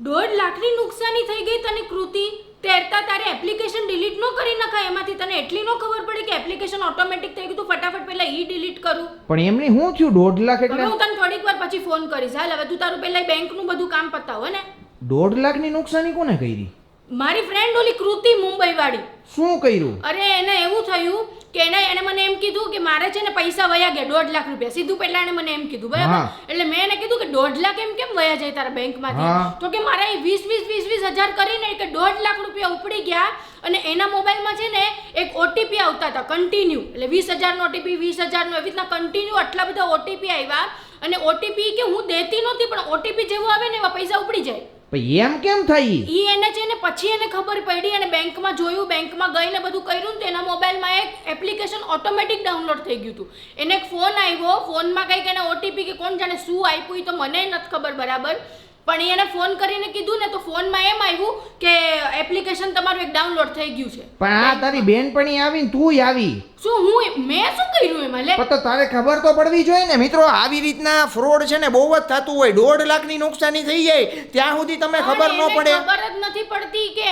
1.5 લાખની નુકસાની થઈ ગઈ તને કૃતિ. તેરતા તારે એપ્લિકેશન ડિલીટ ન કરી નખાય એમાંથી તને એટલી ન ખબર પડે કે એપ્લિકેશન ઓટોમેટિક થઈ ગયું તું ફટાફટ પહેલા ઈ ડિલીટ કરું. પણ એમની શું થયું 1.5 લાખ એટલે? હું તને થોડીક વાર પછી ફોન કરીશ. હાલ હવે તું તારું પહેલા બેંકનું બધું કામ પતાવ ને. 1.5 લાખની નુકસાની કોને કરી? મારી ફ્રેન્ડ ઓલી કૃતિ મુંબઈ વાળી. શું કર્યું? અરે એને એવું થયું કે એને મને એમ કીધું કે મારે છે ને પૈસા વયા ગયા 1.5 લાખ રૂપિયા. સીધું પહેલા એને મને એમ કીધું બરાબર. એટલે મેં એને કીધું કે 1.5 લાખ કેમ વયા જાય તારા બેંકમાંથી? તો કે મારે 20 હજાર કરીને કે 1.5 લાખ રૂપિયા ઉપડી ગયા. અને એના મોબાઈલમાં છે ને એક ઓટીપી આવતા હતા કન્ટિન્યુ. એટલે 20,000 નો ઓટીપી 20,000 નો એવી રીતના કન્ટિન્યુ આટલા બધા ઓટીપી આવ્યા. અને ઓટીપી કે હું દેતી નહોતી પણ ઓટીપી જેવું આવે ને એવા પૈસા ઉપડી જાય. એમ કેમ થઈ? ઈ એને છે ને પછી એને ખબર પડી અને બેંકમાં જોયું, બેંકમાં ગઈને બધું કર્યું તો એના મોબાઈલમાં એક એપ્લિકેશન ઓટોમેટિક ડાઉનલોડ થઈ ગયું હતું. એને એક ફોન આવ્યો, ફોનમાં કંઈક એને ઓટીપી કે કોણ જાણે શું આપ્યું એ તો મને નથી ખબર બરાબર. પણ એને ફોન કરીને કીધું ને તો ફોનમાં એમ આવ્યું કે એપ્લિકેશન તમારું એક ડાઉનલોડ થઈ ગયું છે. પણ આ તારી બેનપણી આવીને તું આવી. શું મેં શું કર્યું એમાં? લે તો તારે ખબર તો પડવી જોઈએ ને. મિત્રો આવી રીતના ફ્રોડ છે ને બહુ જ થતું હોય. 1.5 લાખની નુકસાની થઈ જાય ત્યાં સુધી તમે ખબર ન પડે. ખબર જ નથી પડતી કે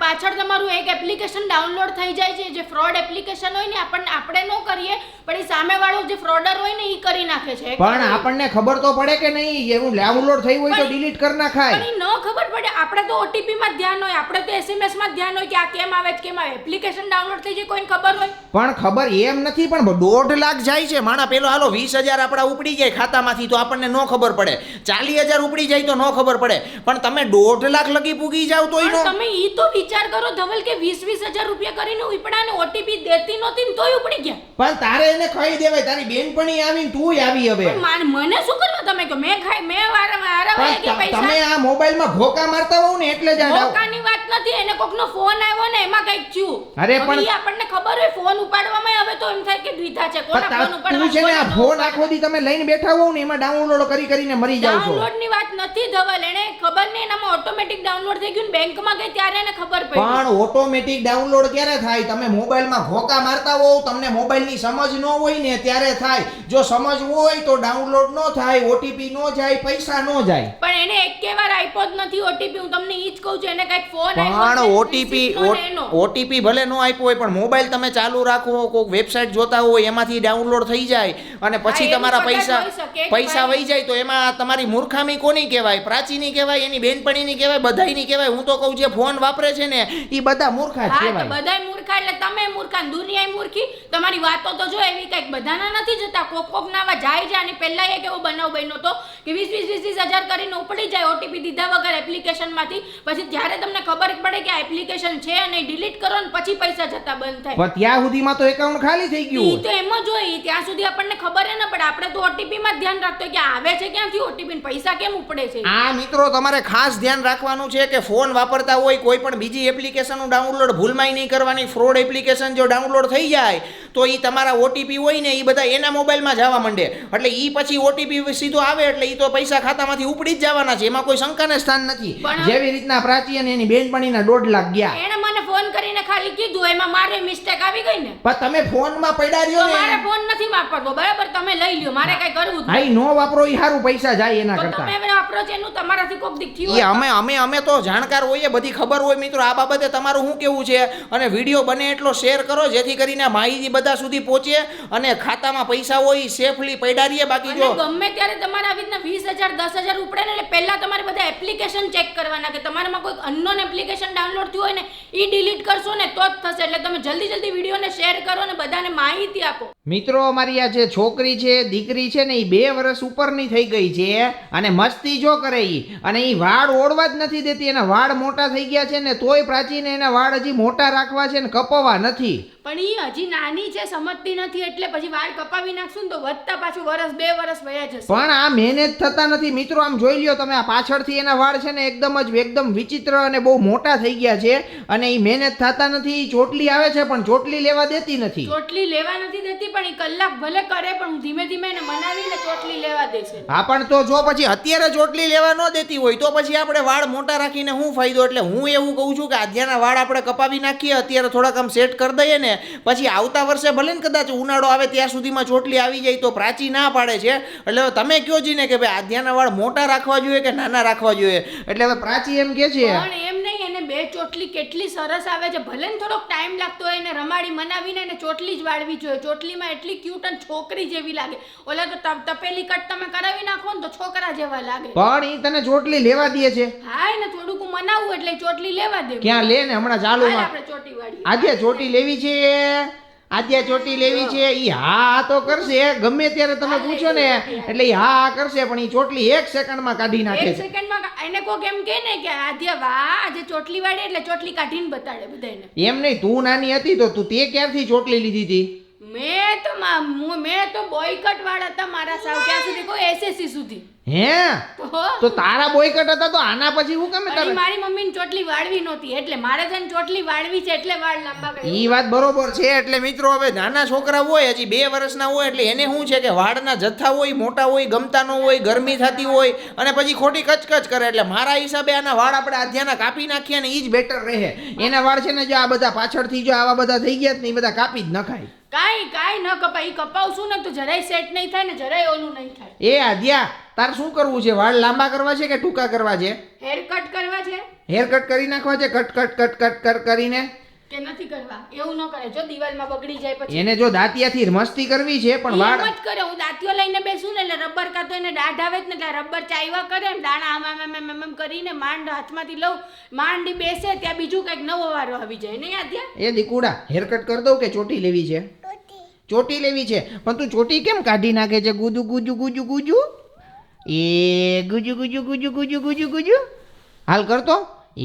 પાછળ તમારું એક એપ્લિકેશન ડાઉનલોડ થઈ જાય છે. જે ફ્રોડ એપ્લિકેશન હોય ને આપણે ન કરીએ પણ એ સામેવાળો જે ફ્રોડર હોય ને એ કરી નાખે છે. પણ આપણને ખબર તો પડે કે નહીં એવું ડાઉનલોડ થઈ હોય તો ડિલીટ કરી નાખાય. પણ ન ખબર પડે. આપણે તો ઓટીપી માં ધ્યાન હોય, આપણે તો એસએમએસ માં ધ્યાન હોય કે આ કેમ આવે કેમ આવે. એપ્લિકેશન ડાઉનલોડ થઈ જાય કોઈને ખબર હોય? પણ ખબર એમ નથી. પણ 1.5 લાખ જાય છે માણા. પેલો હાલો 20,000 આપણા ઉપડી જાય ખાતામાંથી તો આપણને ન ખબર પડે. 40,000 ઉપડી જાય તો ન ખબર પડે. પણ તમે 1.5 લાખ લગી પૂગી જાવ તોય નો. તમે ઈ તો વિચાર કરો ધવલ કે 20,000 રૂપિયા કરીને ઉપડા ને ઓટીપી દેતી નહોતી ને તોય ઉપડી ગયા. પણ તારે એને ખાઈ દેવાય. તારી બેનપણી આવીને તું આવી હવે. મને શું કરવા તમે કે મેં ખાઈ મેં વારંવાર પૈસા. તમે આ મોબાઈલમાં ઘોકા મારતા હોવ ને એટલે જ ઘોકાની વાત નથી. એને કોકનો ફોન આવ્યો ને એમાં કંઈક થયું. અરે પણ આપણને ખબર હોય ફોન ઉપાડવામાં હવે તો એમ થાય કે દ્વિધા છે. કોના ફોન ઉપાડવા? તું છે ને આ ફોન આખો દી તમે લઈને બેઠા હોવ ને એમાં ડાઉનલોડ કરીને મરી જાવ છો. ડાઉનલોડ ની વાત નથી ધવલ. એને ખબર નહીં એનામાં ઓટોમેટિક ડાઉનલોડ થઈ ગયું. બેંકમાં ગઈ ત્યારે એને ખબર પડી. પણ ઓટોમેટિક ડાઉનલોડ ક્યારે થાય? તમે મોબાઈલમાં ઘોકા મારતા હોવ, તમને મોબાઈલની સમજ ન હોય ને ત્યારે થાય. જો સમજ હોય તો ડાઉનલોડ ન થાય, ઓટીપી ન જાય, પૈસા ન જાય. પણ એને એકેવાર આપ્યો જ નથી ઓટીપી. હું તમને ઈ જ કહું છું. એને કઈક ફોન પણ ઓટીપી ભલે ન આપ્યો હોય પણ મોબાઈલ તમે ચાલુ રાખો, કોઈ વેબસાઈટ જોતા હોય એમાંથી ડાઉનલોડ થઈ જાય અને પછી તમારા પૈસા વહી જાય તો એમાં તમારી મૂર્ખામી કોની કહેવાય? પ્રાચીની કહેવાય, એની બેનપણીની કહેવાય, બધાયની કહેવાય. હું તો કહું જે ફોન વાપરે છે ને એ બધા મૂર્ખા જ કહેવાય. બધાય મૂર્ખા એટલે તમે મૂર્ખા, દુનિયાય મૂર્ખી. તમારી વાતો તો જો એવી કઈક બધાના નથી જતા. કોક નાવા જાય છે. અને પહેલા એક એવો બનાવ બન્યો તો કે 20,000 કરીને ઉપડી જાય ઓટીપી દીધા વગર એપ્લિકેશનમાંથી. પછી જ્યારે તમને ખબર પડે કે આ એપ્લિકેશન છે અને ડિલીટ કરો ને પછી પૈસા જતા બંધ થાય. પણ ત્યાં સુધીમાં તો એકાઉન્ટ ખાલી થઈ ગયું. ઈ તો એમ જ હોય. ત્યાં સુધી આપણને ખબર ન પડે. આપણે તો ઓટીપી માં ધ્યાન રાખતો કે આવે છે ક્યાંથી ઓટીપી, પૈસા કેમ ઉપડે છે. આ મિત્રો તમારે ખાસ ધ્યાન રાખવાનું છે કે ફોન વાપરતા હોય કોઈ પણ બીજી એપ્લિકેશનનું ડાઉનલોડ ભૂલમાંય નહીં કરવાની. ફ્રોડ એપ્લિકેશન જો ડાઉનલોડ થઈ જાય તો ઈ તમારા ઓટીપી હોય ને ઈ બધા એના મોબાઈલમાં જવા માંડે. એટલે ઈ પછી ઓટીપી સીધો આવે એટલે ઈ તો પૈસા ખાતામાંથી ઉપડી જ જવાના છે. એમાં કોઈ શંકાને સ્થાન નથી. જેવી રીતના પ્રાચી અને એની બેનપણીના 1.5 લાખ ગયા. એને મને ફોન કરીને ખાલી કીધું, એમાં મારે મિસ્ટેક આવી ગઈ ને. પણ તમે ફોનમાં પડ્યા રહ્યો ને. મારે ફોન નથી વાપરવો બરાબર. તમે લઈ લ્યો, મારે કઈ કરવું જ નહીં. નો વાપરો ઈ સારું, પૈસા જાય એના કરતા. તમે વાપરો છે એનું તમારાથી કોક દીક થયું. અમે તો જાણકાર હોઈએ, બધી ખબર હોય. મિત્રો આ બાબતે તમારું શું કેવું છે? અને વિડીયો બને એટલો શેર કરો જેથી કરીને માહિતી બધા સુધી પહોંચે અને ખાતામાં પૈસા હોય સેફલી પડ્યા રહીએ. બાકી જો ગમે ત્યારે તમારે આવી રીતના 20,000 10,000 ઉપડે ને એટલે પહેલા તમારે બધા એપ્લિકેશન ચેક કરવાના કે તમારામાં કોઈ અનનોન એપ્લિકેશન ડાઉનલોડ થયું હોય ને ઈ ડિલીટ કરશો ને તો જ થશે. એટલે તમે જલ્દી વિડીયોને શેર કરો ને બધાને માહિતી આપો. મિત્રો અમારી આ જે છોકરી છે, દીકરી છે ને એ 2 વર્ષ ઉપરની થઈ ગઈ છે અને મસ્તી જો કરે ઈ. અને ઈ વાળ ઓળવા જ નથી દેતી. એના વાળ મોટા થઈ ગયા છે ને તોય પ્રાચીને એના વાળ હજી મોટા રાખવા છે ને કપાવવા નથી. પણ ઈ હજી નાની છે, સમજતી નથી. એટલે પછી વાળ કપાવી નાખશું ને તો વધતા પાછું વર્ષ 2 વર્ષ વયા જશે. પણ આ મહેનત થતા નથી. મિત્રો આમ જોઈ લ્યો તમે, આ પાછળથી એના વાળ છે ને એકદમ વિચિત્ર અને બહુ મોટા થઈ ગયા છે અને ઈ મહેનત થતા નથી. ચોટલી આવે છે પણ ચોટલી લેવા દેતી નથી. ચોટલી લેવા નથી દેતી પણ ઈ કલાક ભલે કરે પણ હું ધીમે ધીમે એને મનાવીને ચોટલી લેવા દેશે. હા પણ તો જો પછી અત્યારે ચોટલી લેવા ન દેતી હોય તો પછી આપણે વાળ મોટા રાખીને શું ફાયદો? એટલે હું એવું કહું છું કે આધ્યાના વાળ આપણે કપાવી નાખીએ, અત્યારે થોડાક આમ સેટ કરી દઈએ ને, પછી આવતા વર્ષે ભલે ને કદાચ ઉનાળો આવે ત્યાં સુધીમાં ચોટલી આવી જાય તો પ્રાચી ના પાડે છે. એટલે હવે તમે કયો જી ને કે ભાઈ આધ્યાના વાળ મોટા રાખવા જોઈએ કે નાના રાખવા જોઈએ? એટલે હવે પ્રાચી એમ કે છે પણ એમ નહીં, એને બે ચોટલી કેટલી સરસ આવે છે. ભલે ને થોડોક ટાઈમ લાગતો હોય એને રમાડી મનાવીને એને ચોટલી જ વાળવી જોઈએ. ચોટલીમાં એટલી ક્યુટ અને છોકરી જેવી લાગે. ઓલા તો તપેલી કટ તમે કરાવી નાખો ને તો છોકરા જેવા લાગે. પણ ઈ તને ચોટલી લેવા દે છે? હા એને થોડુંક મનાવું એટલે ચોટલી લેવા દે. ક્યાં લે ને હમણાં ચાલુમાં આપણે ચોટી વાળી. આજે ચોટી લેવી છે, આજે ચોટી લેવી છે. ઈ હા તો કરશે, ગમે ત્યારે તમે પૂછો ને એટલે ઈ હા કરશે, પણ ઈ ચોટલી 1 સેકન્ડમાં કાઢી નાખે એક છે. સેકન્ડમાં એને કોક એમ કહે ને કે આધ્યા વાહ આજે ચોટલી વાળી એટલે ચોટલી કાઢીને બતાડે બધાને. એમ નહીં, તું નાની હતી તો તું તે ક્યારથી ચોટલી લીધી હતી? મેં તો બોયકટ વાળા હતા મારા સાવ ક્યાં સુધી કોઈ એસએસસી સુધી. હે તો તારા બોયકટ હતા તો આના પછી હું કેમ અને મારી મમ્મીને ચોટલી વાળવી નહોતી એટલે મારે જઈને ચોટલી વાળવી છે એટલે વાળ લાંબા કર્યા. ઈ વાત બરોબર છે. એટલે મિત્રો હવે નાના છોકરા હોય હજી 2 વર્ષના હોય એટલે એને શું છે કે વાળના જથ્થા હોય, મોટા હોય, ગમતા ન હોય, ગરમી થતી હોય અને પછી ખોટી કચકચ કરે. એટલે મારા હિસાબે આના વાળ આપણે આધ્યાના કાપી નાખીએ ને ઈ જ બેટર રહે. એના વાળ છે ને જો આ બધા પાછળથી જો આવા બધા થઈ ગયા ને એ બધા કાપી જ નખાય. કાઈ ન કપાય. ઈ કપાવશું ને તો જરાય સેટ નહીં થાય ને જરાય ઓલું નહીં થાય. એ આધ્યા તાર શું કરવું છે? વાળ લાંબા કરવા છે કે ટૂંકા કરવા છે? હેર કટ કરવા છે. હેર કટ કરી નાખવા છે? Cut cut cut cut cut કરીને કે નથી કરવા? એવું ન કરે. જો દિવાલમાં બગડી જાય પછી એને જો દાંતિયાથી મસ્તી કરવી છે પણ વાળ એમ જ કરે. હું દાંતીઓ લઈને બેસું ને એટલે રબર કાતો એને દાઢ આવે જ ને એટલે રબર ચાયવા કરે ને દાણા આમ કરીને માંડ હાથમાંથી લઉં માંડી બેસે ત્યાં બીજું કંઈક નવો વારો આવી જાય નહીં આધ્યા? એ દીકુડા હેર કટ કરી દઉં કે ચોટી લેવી છે? ચોટી લેવી છે. પણ તું ચોટી કેમ કાઢી નાખે છે? ગુજુ ગુજુ ગુજુ ગુજુ એ ગુજુ ગુજુ ગુજુ ગુજુ ગુજુ ગુજુ હાલ કરતો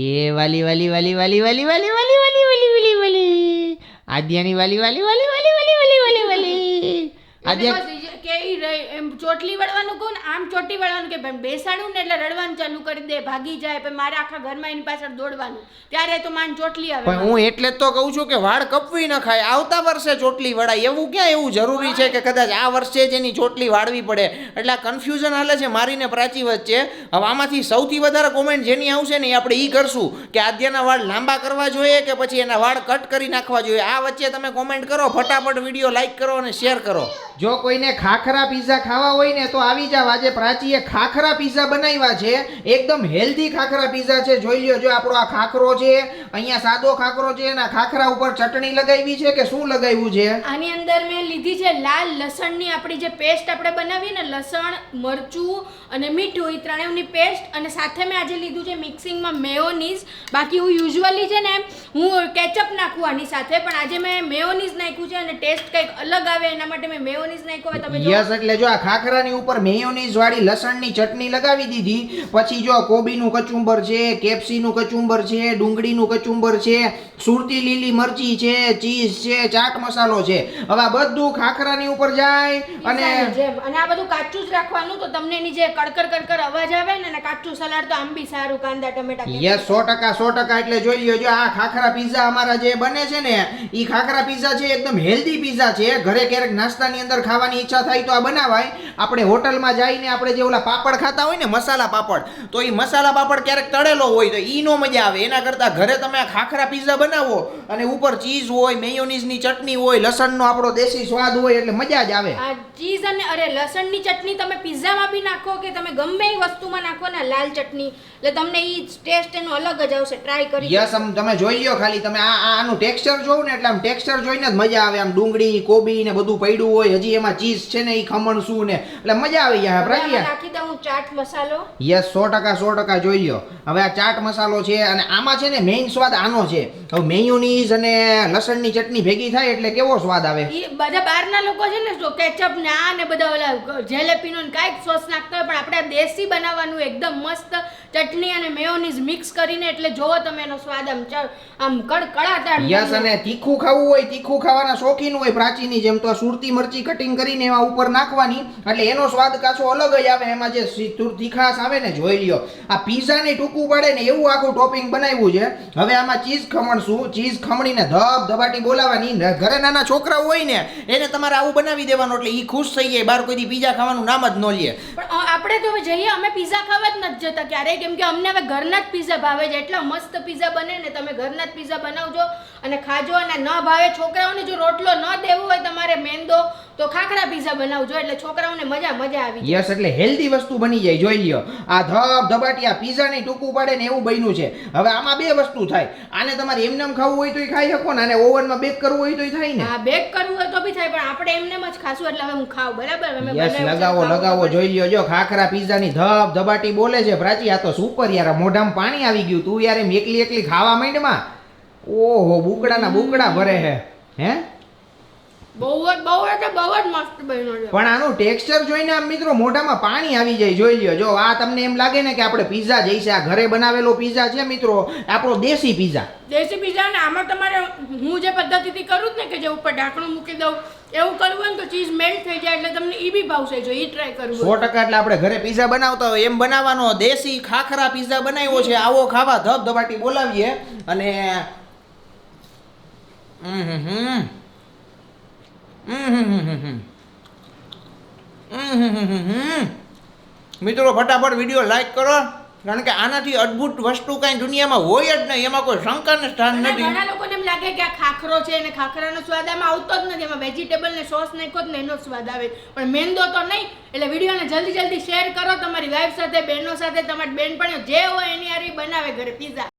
એ વાલી વાલી વાલી વાલી વાલી વાલી વાલી વાલી વાલી વાલી વાલી આદ્યાની વાલી વાલી વાલી વાલી વાલી વાલી વાલી વાલી આદ્યા કે ઈ એમ ચોટલી વળવાનું કહું ને આમ ચોટી વળવાનું કે ભાઈ બેસાડું ને એટલે રડવાનું ચાલુ કરી દે, ભાગી જાય. પછી મારે આખા ઘરમાં એની પાછળ દોડવાનું. ત્યારે તો માન ચોટલી આવે. પણ હું એટલે જ તો કહું છું કે વાળ કપવી ન ખાય, આવતા વર્ષે ચોટલી વળાય. એવું ક્યાં એવું જરૂરી છે કે કદાચ આ વર્ષે જ એની ચોટલી વાળવી પડે? એટલે આ કન્ફ્યુઝન હાલે છે મારીને પ્રાચી વચ્ચે. હવે આમાંથી સૌથી વધારે કોમેન્ટ જેની આવશે ને એ આપણે ઈ કરશું કે આદ્યાના વાળ લાંબા કરવા જોઈએ કે પછી એના વાળ કટ કરી નાખવા જોઈએ. આ વચ્ચે તમે કોમેન્ટ કરો, ફટાફટ વિડીયો લાઈક કરો અને શેર કરો. જો કોઈને ખાખરા પીઝા ખાવા હોય ને તો આવી જાવ. આજે પ્રાચીએ ખાખરા પીઝા બનાવ્યા છે, એકદમ હેલ્ધી ખાખરા પીઝા છે. જોઈ લ્યો, જો આપણો આ ખાખરો છે, અહીંયા સાદો ખાખરો છે અને ખાખરા ઉપર ચટણી લગાવી છે કે શું લગાવ્યું છે? આની અંદર મેં લીધી છે લાલ લસણની આપણી જે પેસ્ટ આપણે બનાવી ને, લસણ, મરચું અને મીઠું, એ ત્રણેયની પેસ્ટ. અને સાથે મેં આજે લીધું છે મિક્સિંગમાં મેયોનીઝ. બાકી હું યુઝ્યુઅલી છે ને હું કેચઅપ નાખું આની સાથે, પણ આજે મેં મેયોનીઝ નાખ્યું છે અને ટેસ્ટ કંઈક અલગ આવે એના માટે મેં મેયોનીઝ નાખ્યો. તમે યસ, એટલે જો આ ખાખરાની ઉપર મેયોનીઝ વાળી લસણની ચટણી લગાવી દીધી. પછી જો કોબીનું કચુંબર છે, કેપ્સીનું કચુંબર છે, ડુંગળીનું કચુંબર છે, સુરતી લીલી મરચી છે, ચીઝ છે, ચાટ મસાલો છે. હવે આ બધું ખાખરાની ઉપર જાય અને આ બધું કાચું જ રાખવાનું. તો તમને એની જે કડકર અવાજ આવે ને કાચું સલાડ તો આમ બી સારું, કાંદા ટમેટા. યસ, 100%. એટલે જોઈ લ્યો, જો આ ખાખરા પીઝા અમારા જે બને છે ને ઈ ખાખરા પીઝા છે એકદમ હેલ્ધી પીઝા છે. ઘરે ક્યારેક નાસ્તાની અંદર ખાવાની ઈચ્છા થાય તો આ બનાવાય. આપણે હોટલમાં જઈને આપણે જે ઓલા પાપડ ખાતા હોય ને મસાલા પાપડ, તો એ મસાલા પાપડ ક્યારેક તળેલો હોય તો ઈ નો મજા આવે. એના કરતાં ઘરે તમે આ ખાખરા પીઝા બનાવો અને ઉપર ચીઝ હોય, મેયોનીઝની ચટણી હોય, લસણનો આપણો દેશી સ્વાદ હોય એટલે મજા જ આવે. આ ચીઝ અને લસણની ચટણી તમે પીઝામાં બી નાખો કે તમે ગમે એ વસ્તુમાં નાખો ને લાલ ચટણી, એટલે તમને ઈ ટેસ્ટ એનો અલગ જ આવશે. ટ્રાય કરી. યસ, તમે જોઈ લ્યો ખાલી તમે આનું ટેક્સચર જોવો ને એટલે આમ ટેક્સચર જોઈને જ મજા આવે. આમ ડુંગળી, કોબી ને બધું પડ્યું હોય, હજી એમાં ચીઝ છે ને ઈ ખમણ શું ને એટલે મજા આવી જાય. પ્રાચી નાખી દઉં ચાટ મસાલો. યસ, 100% જોઈ લ્યો. હવે આ ચાટ મસાલો છે અને આમાં છે ને મેઇન સ્વાદ આનો છે. હવે મેયોનીઝ અને લસણની ચટણી ભેગી થાય એટલે કેવો સ્વાદ આવે. ઈ બધા બહારના લોકો છે ને જો કેચઅપ ને આ ને બધા ઓલા જેલેપીનો ને કાંઈક સોસ નાખતા હોય, પણ આપણે દેશી બનાવવાનું એકદમ મસ્ત ચટણી અને મેયોનીઝ મિક્સ કરીને. એટલે જોવો તમે એનો સ્વાદ આમ કડકડાટ. યસ, અને તીખું ખાવું હોય, તીખું ખાવાના શોખીન હોય પ્રાચીની જેમ, તો સુરતી મરચી કટિંગ કરીને એમાં ઉપર નાખવાની એટલે એનો સ્વાદ કાચો અલગ જ આવે. એમાં જે તીખાશ આવે ને જોઈ લ્યો. આ પીઝાની ટૂંકું પડે ને એવું આખું ટોપિંગ બનાવ્યું છે. હવે આમાં ચીઝ ખમણશું. ચીઝ ખમણીને ધબાટી બોલાવાની. ઘરે નાના છોકરાઓ હોય ને એને તમારે આવું બનાવી દેવાનું એટલે ઈ ખુશ થઈ જાય. બાર કોઈ દી પીઝા ખાવાનું નામ જ ન લે. પણ આપણે તો હવે જઈએ, અમે પીઝા ખાવા જ નથી જતા ક્યારેય, કેમ કે અમને હવે ઘરના જ પીઝા ભાવે છે. એટલા મસ્ત પીઝા બને ને, તમે ઘરના જ પીઝા બનાવજો અને ખાજો. અને ન ભાવે છોકરાઓને, જો રોટલો ન દેવો હોય તમારે મેંદો, તો ખાખરા પીઝા બનાવજો એટલે છોકરાઓને મજા આવી જાય. યસ, એટલે હેલ્ધી વસ્તુ બની જાય. જોઈ લ્યો આ ધબાટી આ પીઝાની ટૂંકું પાડે ને એવું બન્યું છે. હવે આમાં બે વસ્તુ થાય. આને તમારે એમનેમ ખાવું હોય તોય ખાઈ શકો ને, આને ઓવનમાં બેક કરવું હોય તોય થાય ને. હા, બેક કરવું હોય તો બી થાય, પણ આપણે એમનેમ જ ખાશું એટલે હવે હું ખાવ. બરાબર? યસ, લગાવો. જોઈ લ્યો જો ખાખરા પીઝાની ધબાટી બોલે છે. પ્રાચી, આ તો સુપર યાર. મોઢામાં પાણી આવી ગયું. તું યાર એમ એકલી ખાવા માંડમાં. ઓહો, બુકડાના બુકડા ભરે હે. બહુ જ મસ્ત બન્યો છે. પણ આનું ટેક્સચર જોઈને આમ મિત્રો મોઢામાં પાણી આવી જાય. જોઈ લ્યો જો આ તમને એમ લાગે ને કે આપણે પીઝા જઈશે. આ ઘરે બનાવેલો પીઝા છે મિત્રો, આપણો દેશી પીઝા. ને આમાં તમારે હું જે પદ્ધતિથી કરું ને, કે જે ઉપર ઢાંકણું મૂકી દઉં એવું કરવું હોય ને તો ચીઝ મેલ્ટ થઈ જાય એટલે તમને ઈ બી ભાવશે. જો ઈ ટ્રાય કરવું 100%. એટલે આપણે ઘરે પીઝા બનાવતા હોય એમ બનાવવાનો. દેશી ખાખરા પીઝા બનાવ્યો છે. આવો ખાવા ધબાટી બોલાવીએ. અને મિત્રો ફટાફટ વિડીયો લાઈક કરો, કારણ કે આનાથી અદ્ભુત વસ્તુ કઈ દુનિયામાં હોય જ નહીં. એમાં કોઈ શંકાને સ્થાન નથી. ઘણા લોકોને એમ લાગે કે આ ખાખરો છે અને ખાખરાનો સ્વાદ આમાં આવતો જ નથી. એમાં વેજીટેબલ ને સોસ નાખો ને એનો સ્વાદ આવે, પણ મેંદો તો નહીં. એટલે વિડીયોને જલ્દી શેર કરો તમારી વાઈફ સાથે, બહેનો સાથે, તમારી બેનપણીઓ જે હોય એની હારી બનાવે ઘરે પીઝા.